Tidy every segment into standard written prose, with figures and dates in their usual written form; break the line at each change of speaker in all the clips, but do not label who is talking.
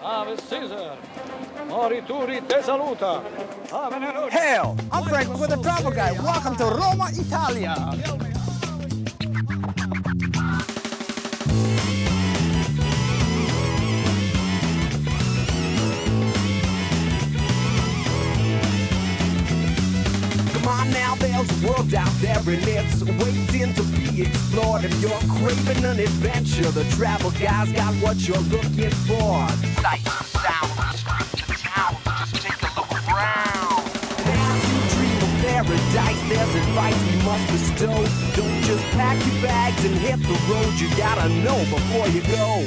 Ave Caesar. Morituri te saluta. Ave Nerone.
Hail! I'm Franklin with the Travel Guide. Welcome to Roma, Italia. Come on now, there's a world out there and it's waiting to be explored. If you're craving an adventure, the Travel Guide's got what you're looking for. Sights, sounds, street to town, just take a look around. As you dream of paradise, there's advice we must bestow. Don't just pack your bags and hit the road, you gotta know before you go.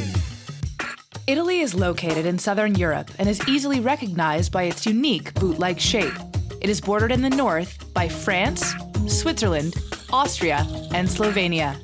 Italy is located in southern Europe and is easily recognized by its unique boot-like shape. It is bordered in the north by France, Switzerland, Austria, and Slovenia.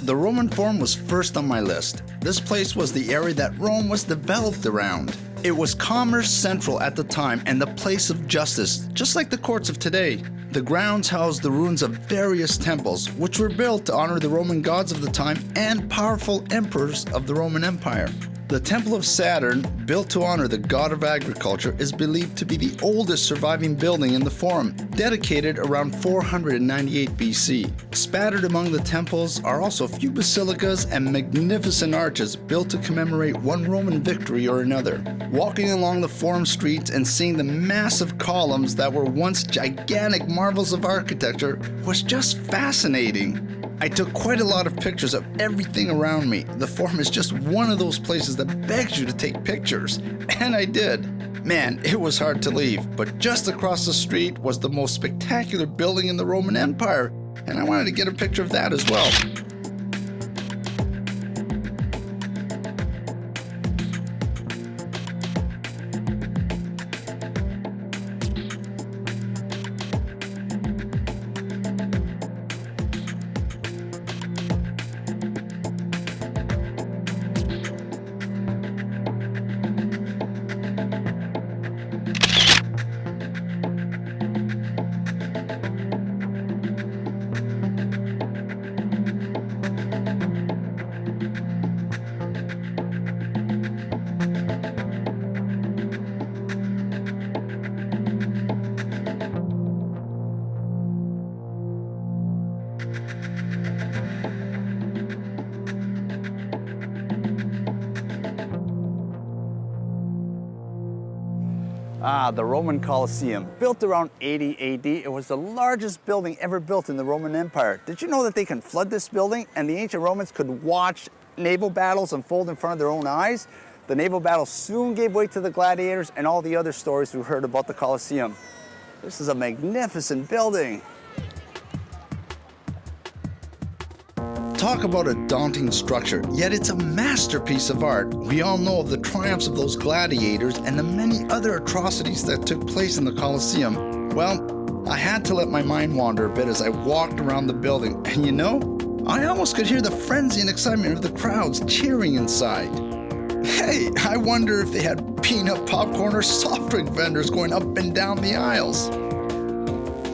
The Roman Forum was first on my list. This place was the area that Rome was developed around. It was commerce central at the time and the place of justice, just like the courts of today. The grounds housed the ruins of various temples, which were built to honor the Roman gods of the time and powerful emperors of the Roman Empire. The Temple of Saturn, built to honor the god of agriculture, is believed to be the oldest surviving building in the Forum, dedicated around 498 BC. Spattered among the temples are also a few basilicas and magnificent arches built to commemorate one Roman victory or another. Walking along the Forum streets and seeing the massive columns that were once gigantic marvels of architecture was just fascinating. I took quite a lot of pictures of everything around me. The Forum is just one of those places that begs you to take pictures, and I did. Man, it was hard to leave, but just across the street was the most spectacular building in the Roman Empire, and I wanted to get a picture of that as well. The Roman Colosseum. Built around 80 AD, it was the largest building ever built in the Roman Empire. Did you know that they can flood this building and the ancient Romans could watch naval battles unfold in front of their own eyes? The naval battles soon gave way to the gladiators and all the other stories we've heard about the Colosseum. This is a magnificent building. Talk about a daunting structure, yet it's a masterpiece of art. We all know of the triumphs of those gladiators and the many other atrocities that took place in the Colosseum. Well, I had to let my mind wander a bit as I walked around the building, and you know, I almost could hear the frenzy and excitement of the crowds cheering inside. Hey, I wonder if they had peanut popcorn or soft drink vendors going up and down the aisles.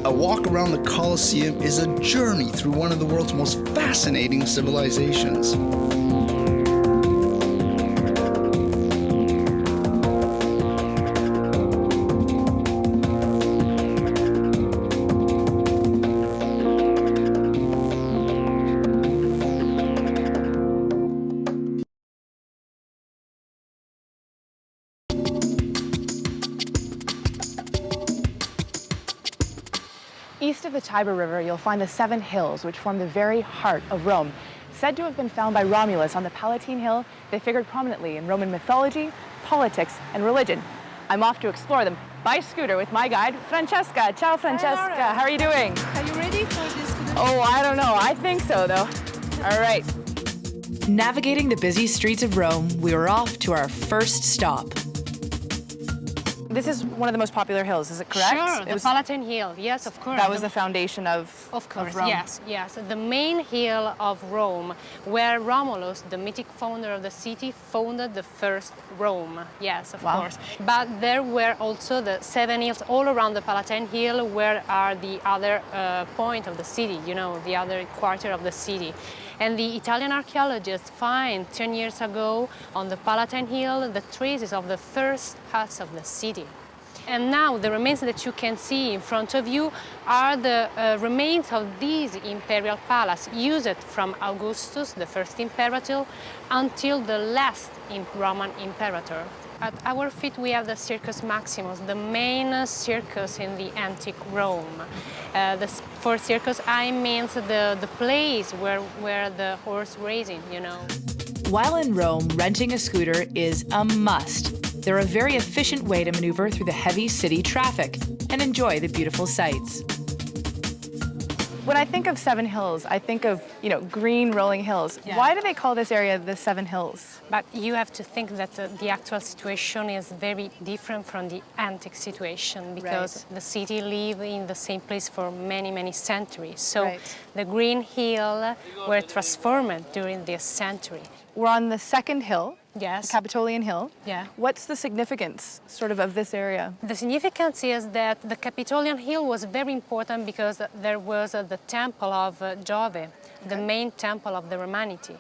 A walk around the Colosseum is a journey through one of the world's most fascinating civilizations.
East of the Tiber River, you'll find the Seven Hills, which form the very heart of Rome. Said to have been found by Romulus on the Palatine Hill, they figured prominently in Roman mythology, politics, and religion. I'm off to explore them by scooter with my guide, Francesca. Ciao, Francesca.
Hi,
how are you doing?
Are you ready for this?
Oh, I don't know. I think so, though. All right. Navigating the busy streets of Rome, we were off to our first stop. This is one of the most popular hills, is it correct?
Sure, the Palatine Hill, yes, of course.
That was the foundation of Rome.
Yes. The main hill of Rome, where Romulus, the mythic founder of the city, founded the first Rome. Yes, of course. But there were also the 7 hills all around the Palatine Hill, where are the other point of the city, you know, the other quarter of the city. And the Italian archaeologists find 10 years ago on the Palatine Hill the traces of the first huts of the city. And now the remains that you can see in front of you are the remains of this imperial palace, used from Augustus, the first imperator, until the last Roman imperator. At our feet we have the Circus Maximus, the main circus in the antique Rome. For circus I means the place where the horse racing, you know.
While in Rome, renting a scooter is a must. They're a very efficient way to maneuver through the heavy city traffic and enjoy the beautiful sights. When I think of Seven Hills, I think of, you know, green rolling hills.
Yeah.
Why do they call this area the Seven Hills?
But you have to think that the actual situation is very different from the antique situation, because the city lived in the same place for many, many centuries. So the green hill were transformed during this century.
We're on the second hill,
Yes.
the Capitolian Hill.
Yeah.
What's the significance, sort of this area?
The significance is that the Capitolian Hill was very important because there was the temple of Jove, the main temple of the Romanity.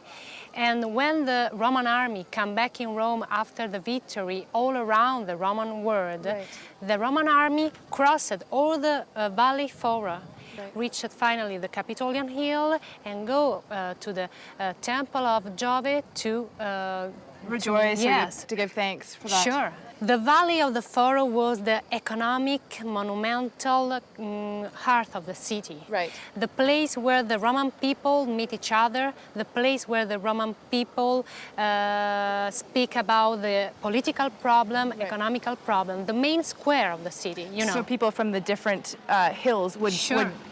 And when the Roman army came back in Rome after the victory all around the Roman world, the Roman army crossed all the valley fora, reached finally the Capitolian Hill, and go to the temple of Jove to
Rejoice,
yes,
to give thanks for that.
Sure. The Valley of the Foro was the economic, monumental heart of the city.
Right.
The place where the Roman people meet each other, the place where the Roman people speak about the political problem, economical problem, the main square of the city, you know.
So people from the different hills would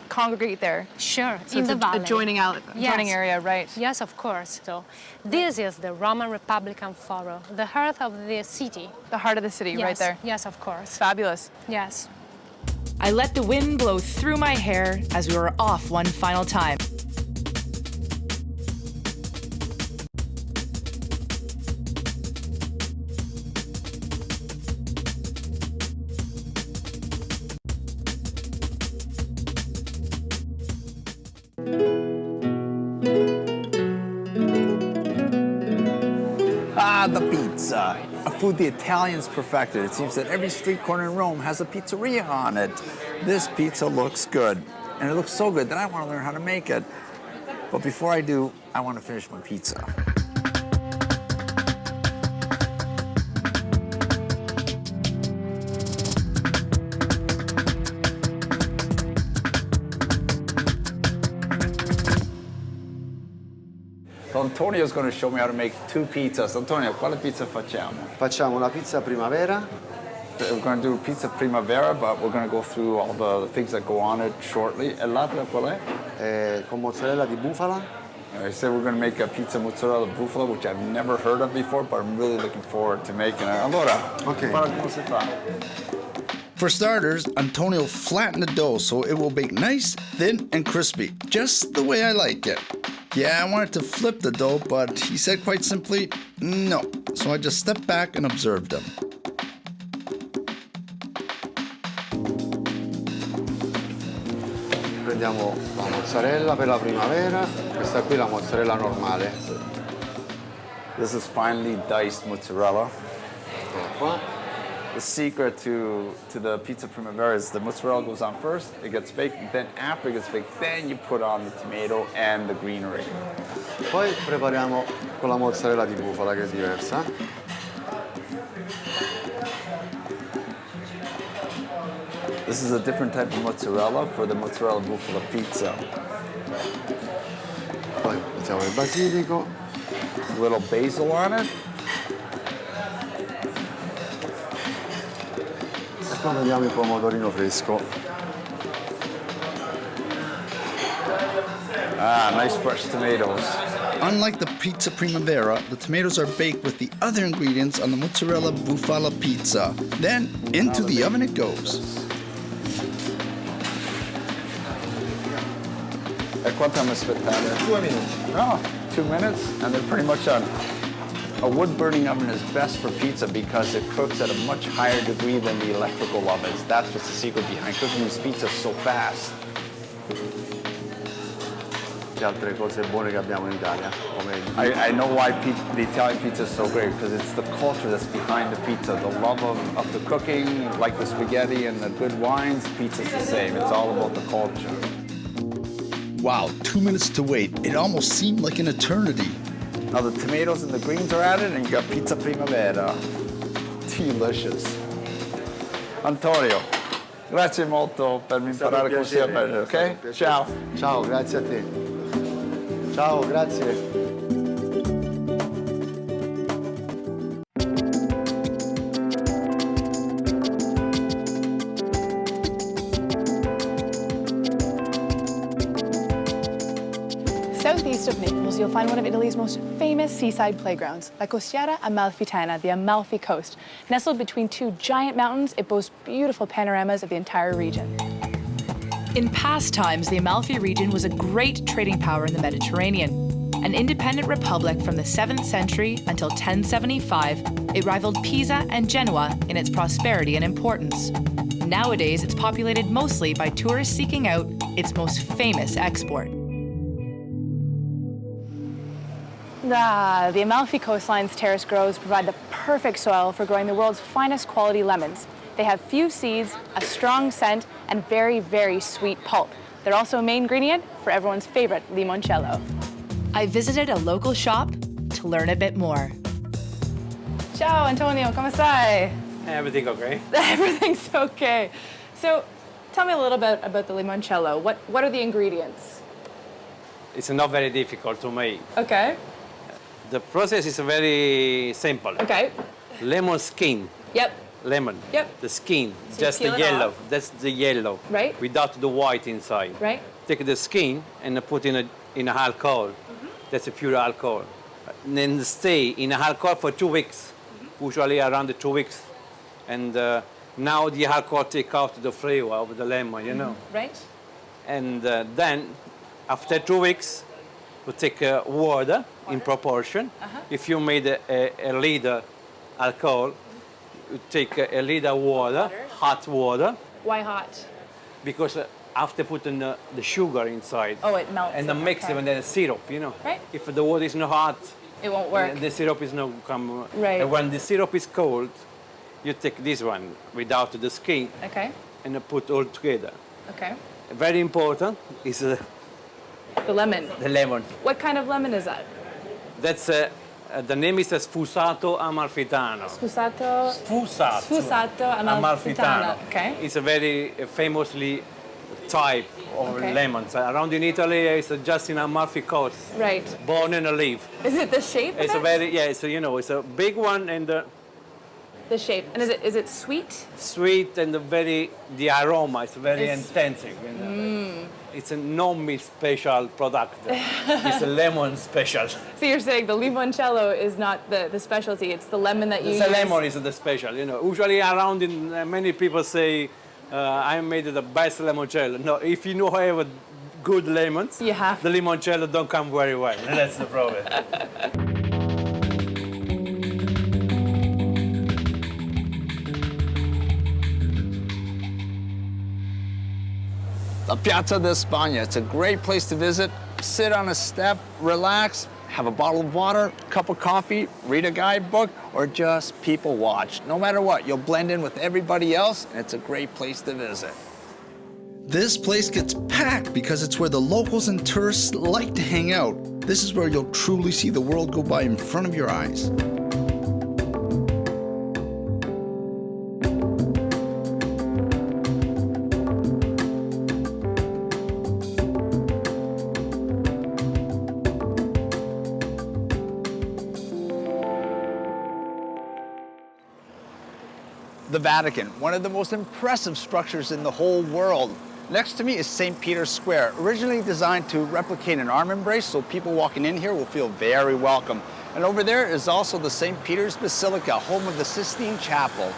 congregate there.
Sure,
So
in
it's
the valley.
adjoining area, right?
Yes, of course. So this is the Roman Republican Foro, the heart of the city.
The heart of the city, right there.
Yes, of course.
Fabulous.
Yes.
I let the wind blow through my hair as we were off one final time.
Ah, the pizza. A food the Italians perfected. It seems that every street corner in Rome has a pizzeria on it. This pizza looks good. And it looks so good that I want to learn how to make it. But before I do, I want to finish my pizza. So Antonio's going to show me how to make 2 pizzas. Antonio, quale pizza facciamo?
Facciamo una pizza primavera.
We're going to do pizza primavera, but we're going to go through all the things that go on it shortly. E l'altra qual è?
Con mozzarella di bufala.
I said we're going to make a pizza mozzarella bufala, which I've never heard of before, but I'm really looking forward to making it. Allora, come si fa?
For starters, Antonio flattened the dough so it will bake nice, thin, and crispy, just the way I like it. Yeah, I wanted to flip the dough, but he said quite simply, no. So I just stepped back and observed him.
Prendiamo la mozzarella per la primavera, questa qui è la mozzarella normale.
This is finely diced mozzarella.
Eccola qua.
The secret to the pizza primavera is the mozzarella goes on first, it gets baked, and then after it gets baked, then you put on the tomato and the greenery.
Poi prepariamo con la mozzarella di bufala che è diversa.
This is a different type of mozzarella for the mozzarella bufala pizza.
Poi mettiamo il basilico.
A little basil on it.
E poi mettiamo il pomodorino fresco.
Ah, nice fresh tomatoes.
Unlike the pizza primavera, the tomatoes are baked with the other ingredients on the mozzarella bufala pizza. Then, into the oven it goes.
E quanto mi aspettate? 2 minutes. Oh, 2 minutes, and they're pretty much done. A wood-burning oven is best for pizza because it cooks at a much higher degree than the electrical ovens. That's what's the secret behind cooking these pizzas so fast.
Che altre cose buone che abbiamo in Italia?
I know why the Italian pizza is so great, because it's the culture that's behind the pizza, the love of the cooking, like the spaghetti and the good wines. Pizza's the same. It's all about the culture.
Wow, 2 minutes to wait. It almost seemed like an eternity.
Now the tomatoes and the greens are added, and you got pizza primavera. Delicious. Antonio, grazie molto per imparare come si fa, ok? Ciao.
Ciao, grazie a te. Ciao, grazie.
Southeast of Naples, you'll find one of Italy's most famous seaside playgrounds, La Costiera Amalfitana, the Amalfi Coast. Nestled between two giant mountains, it boasts beautiful panoramas of the entire region. In past times, the Amalfi region was a great trading power in the Mediterranean. An independent republic from the 7th century until 1075, it rivaled Pisa and Genoa in its prosperity and importance. Nowadays, it's populated mostly by tourists seeking out its most famous export. The Amalfi coastline's terrace groves provide the perfect soil for growing the world's finest quality lemons. They have few seeds, a strong scent, and very, very sweet pulp. They're also a main ingredient for everyone's favorite limoncello. I visited a local shop to learn a bit more. Ciao, Antonio, come stai?
Everything okay?
Everything's okay. So, tell me a little bit about the limoncello. What are the ingredients?
It's not very difficult to make.
Okay.
The process is very simple.
Okay.
Lemon skin.
Yep.
Lemon.
Yep.
The skin,
So
just
peel
the
it
yellow.
off.
That's the yellow.
Right.
Without the white inside.
Right.
Take the skin and put in a alcohol. That's a pure alcohol. And then stay in alcohol for 2 weeks. Usually around 2 weeks. And now the alcohol take out the flavor of the lemon, you know.
Right.
And then after 2 weeks, we take water in proportion. If you made a liter alcohol, you take a liter water, hot water,
Why hot?
because after putting the sugar inside,
Oh, it melts.
and then mix it
Okay.
and then syrup, you know.
Right.
If the water is not hot,
It won't work.
the syrup is not come.
Right.
And when the syrup is cold, you take this one without the skin
Okay.
and put all together.
Okay.
Very important is
The lemon.
the lemon.
What kind of lemon is that?
That's the name is Sfusato Amalfitano.
Sfusato.
Sfusato.
Sfusato Amalfitano. Okay.
It's a very famously type of
Okay.
lemons. Around in Italy, it's just in Amalfi Coast.
Right.
Born and a leaf.
Is it the shape of
It's a
it?
very, yeah, it's a, you know, it's a big one and
The shape. And is it sweet?
sweet and the aroma is very intensive. You know? It's a non-meat special product. It's a lemon special.
So you're saying the limoncello is not the specialty, it's the lemon that you
The
use.
lemon is the special, you know. Usually around in many people say, I made the best limoncello. No, if you know how good lemons,
You have
the limoncello don't come very well. That's the problem.
La Piazza d'Espagna. It's a great place to visit. Sit on a step, relax, have a bottle of water, cup of coffee, read a guidebook, or just people watch. No matter what, you'll blend in with everybody else, and it's a great place to visit.
This place gets packed because it's where the locals and tourists like to hang out. This is where you'll truly see the world go by in front of your eyes.
The Vatican, one of the most impressive structures in the whole world.
Next to me is St. Peter's Square, originally designed to replicate an arm embrace so people walking in here will feel very welcome. And over there is also the St. Peter's Basilica, home of the Sistine Chapel.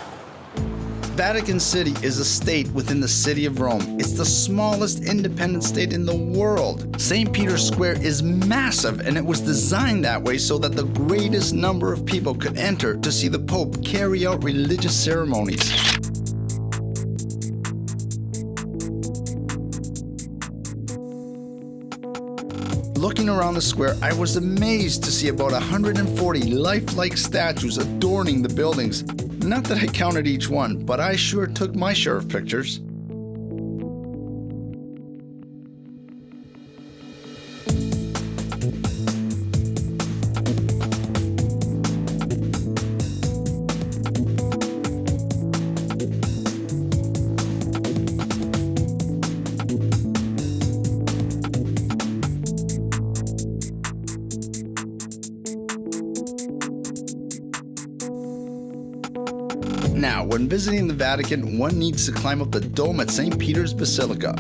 Vatican City is a state within the city of Rome. It's the smallest independent state in the world. St. Peter's Square is massive, and it was designed that way so that the greatest number of people could enter to see the Pope carry out religious ceremonies. Looking around the square, I was amazed to see about 140 lifelike statues adorning the buildings. Not that I counted each one, but I sure took my share of pictures. Now, when visiting the Vatican, one needs to climb up the dome at St. Peter's Basilica.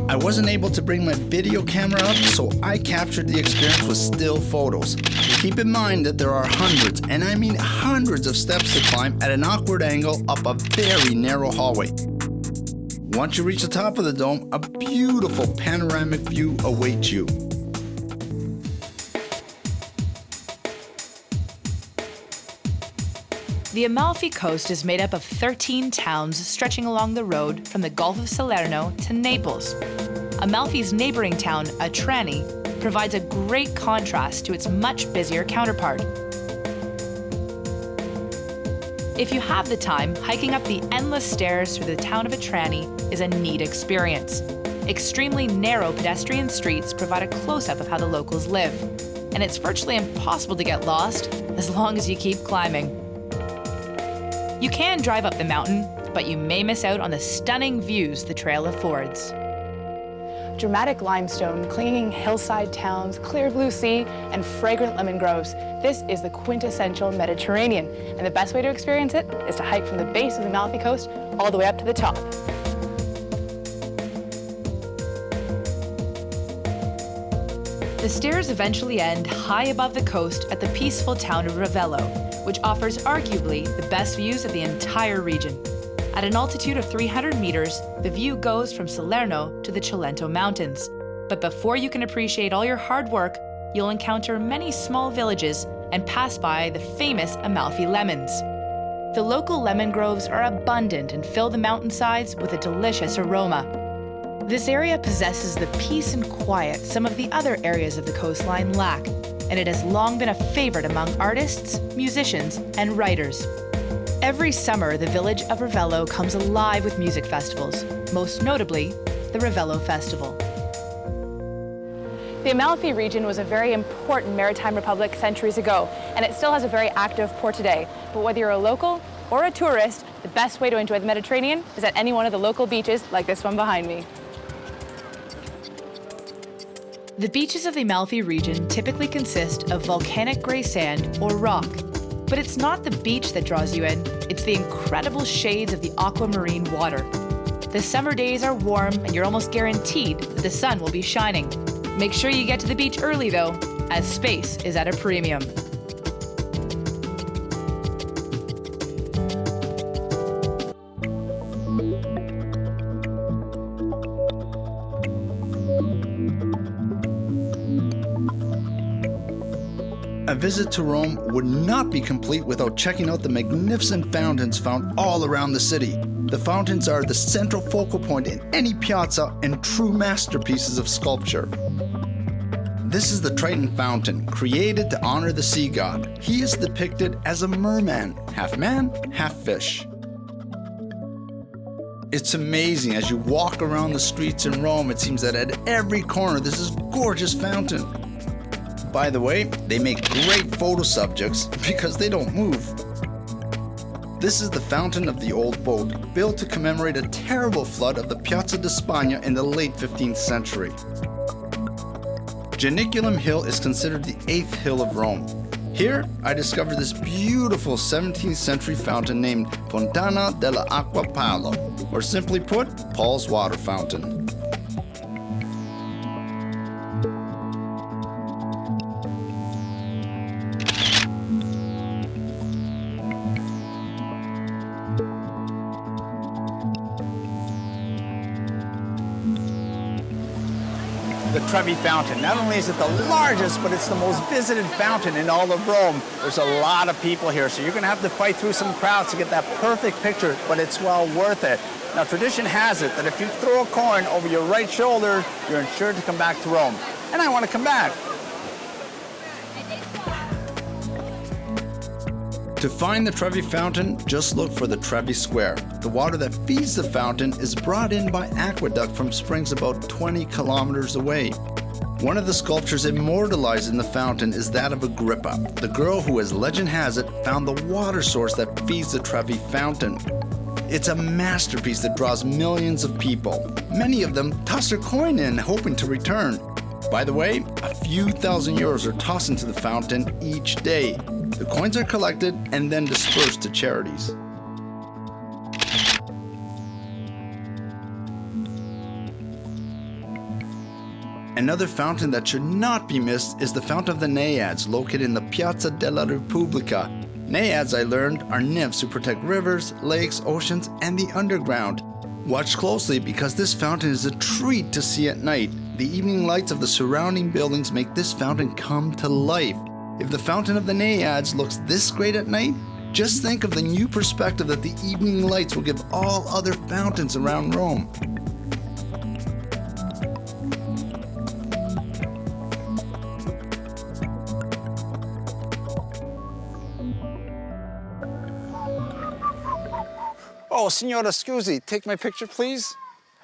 I wasn't able to bring my video camera up, so I captured the experience with still photos. Keep in mind that there are hundreds, and I mean hundreds of steps to climb at an awkward angle up a very narrow hallway. Once you reach the top of the dome, a beautiful panoramic view awaits you.
The Amalfi Coast is made up of 13 towns stretching along the road from the Gulf of Salerno to Naples. Amalfi's neighboring town, Trani, provides a great contrast to its much busier counterpart. If you have the time, hiking up the endless stairs through the town of Trani is a neat experience. Extremely narrow pedestrian streets provide a close-up of how the locals live, and it's virtually impossible to get lost as long as you keep climbing. You can drive up the mountain, but you may miss out on the stunning views the trail affords. Dramatic limestone, clinging hillside towns, clear blue sea, and fragrant lemon groves. This is the quintessential Mediterranean, and the best way to experience it is to hike from the base of the Amalfi Coast all the way up to the top. The stairs eventually end high above the coast at the peaceful town of Ravello, which offers arguably the best views of the entire region. At an altitude of 300 meters, the view goes from Salerno to the Cilento Mountains. But before you can appreciate all your hard work, you'll encounter many small villages and pass by the famous Amalfi lemons. The local lemon groves are abundant and fill the mountainsides with a delicious aroma. This area possesses the peace and quiet some of the other areas of the coastline lack, and it has long been a favorite among artists, musicians, and writers. Every summer, the village of Ravello comes alive with music festivals, most notably the Ravello Festival. The Amalfi region was a very important maritime republic centuries ago, and it still has a very active port today. But whether you're a local or a tourist, the best way to enjoy the Mediterranean is at any one of the local beaches like this one behind me. The beaches of the Amalfi region typically consist of volcanic gray sand or rock. But it's not the beach that draws you in, it's the incredible shades of the aquamarine water. The summer days are warm and you're almost guaranteed that the sun will be shining. Make sure you get to the beach early though, as space is at a premium.
A visit to Rome would not be complete without checking out the magnificent fountains found all around the city. The fountains are the central focal point in any piazza and true masterpieces of sculpture. This is the Triton Fountain, created to honor the sea god. He is depicted as a merman, half man, half fish. It's amazing as you walk around the streets in Rome, it seems that at every corner there's this gorgeous fountain. By the way, they make great photo subjects because they don't move. This is the Fountain of the Old Boat, built to commemorate a terrible flood of the Piazza di Spagna in the late 15th century. Janiculum Hill is considered the 8th hill of Rome. Here, I discovered this beautiful 17th century fountain named Fontana dell'Acqua Paolo, or simply put, Paul's Water Fountain.
The Trevi Fountain. Not only is it the largest, but it's the most visited fountain in all of Rome. There's a lot of people here, so you're going to have to fight through some crowds to get that perfect picture, but it's well worth it. Now, tradition has it that if you throw a coin over your right shoulder, you're ensured to come back to Rome. And I want to come back.
To find the Trevi Fountain, just look for the Trevi Square. The water that feeds the fountain is brought in by aqueduct from springs about 20 kilometers away. One of the sculptures immortalized in the fountain is that of Agrippa, the girl who, as legend has it, found the water source that feeds the Trevi Fountain. It's a masterpiece that draws millions of people. Many of them toss their coin in, hoping to return. By the way, a few thousand euros are tossed into the fountain each day. The coins are collected and then dispersed to charities. Another fountain that should not be missed is the Fountain of the Naiads, located in the Piazza della Repubblica. Naiads, I learned, are nymphs who protect rivers, lakes, oceans, and the underground. Watch closely because this fountain is a treat to see at night. The evening lights of the surrounding buildings make this fountain come to life. If the Fountain of the Naiads looks this great at night, just think of the new perspective that the evening lights will give all other fountains around Rome.
Oh, Signora, scusi, take my picture, please.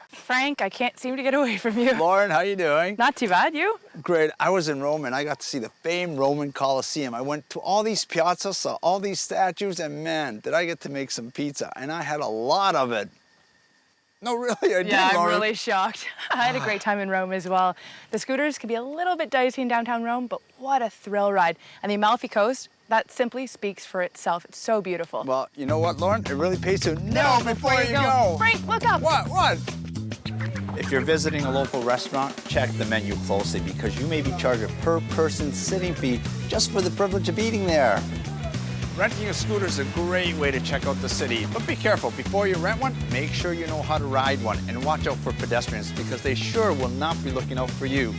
Frank, I can't seem to get away from you.
Lauren, how you doing?
Not too bad, you?
Great. I was in Rome and I got to see the famed Roman Colosseum. I went to all these piazzas, saw all these statues, and man, did I get to make some pizza. And I had a lot of it. No, really, I did,
Yeah, I'm
Lauren.
really shocked. I had a great time in Rome as well. The scooters can be a little bit dicey in downtown Rome, but what a thrill ride. And the Amalfi Coast, that simply speaks for itself. It's so beautiful.
Well, you know what, Lauren? It really pays to know before you go.
Frank, look up.
What? If you're visiting a local restaurant, check the menu closely because you may be charged a per-person sitting fee just for the privilege of eating there. Renting a scooter is a great way to check out the city, but be careful. Before you rent one, make sure you know how to ride one and watch out for pedestrians because they sure will not be looking out for you.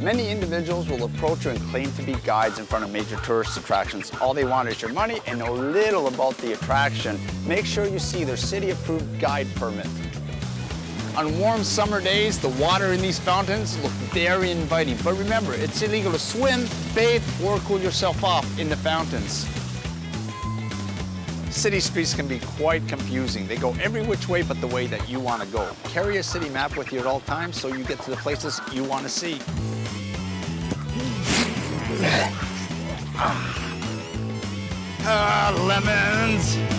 Many individuals will approach you and claim to be guides in front of major tourist attractions. All they want is your money and know little about the attraction. Make sure you see their city-approved guide permit. On warm summer days, the water in these fountains look very inviting. But remember, it's illegal to swim, bathe, or cool yourself off in the fountains. City streets can be quite confusing. They go every which way but the way that you want to go. Carry a city map with you at all times so you get to the places you want to see. Lemons!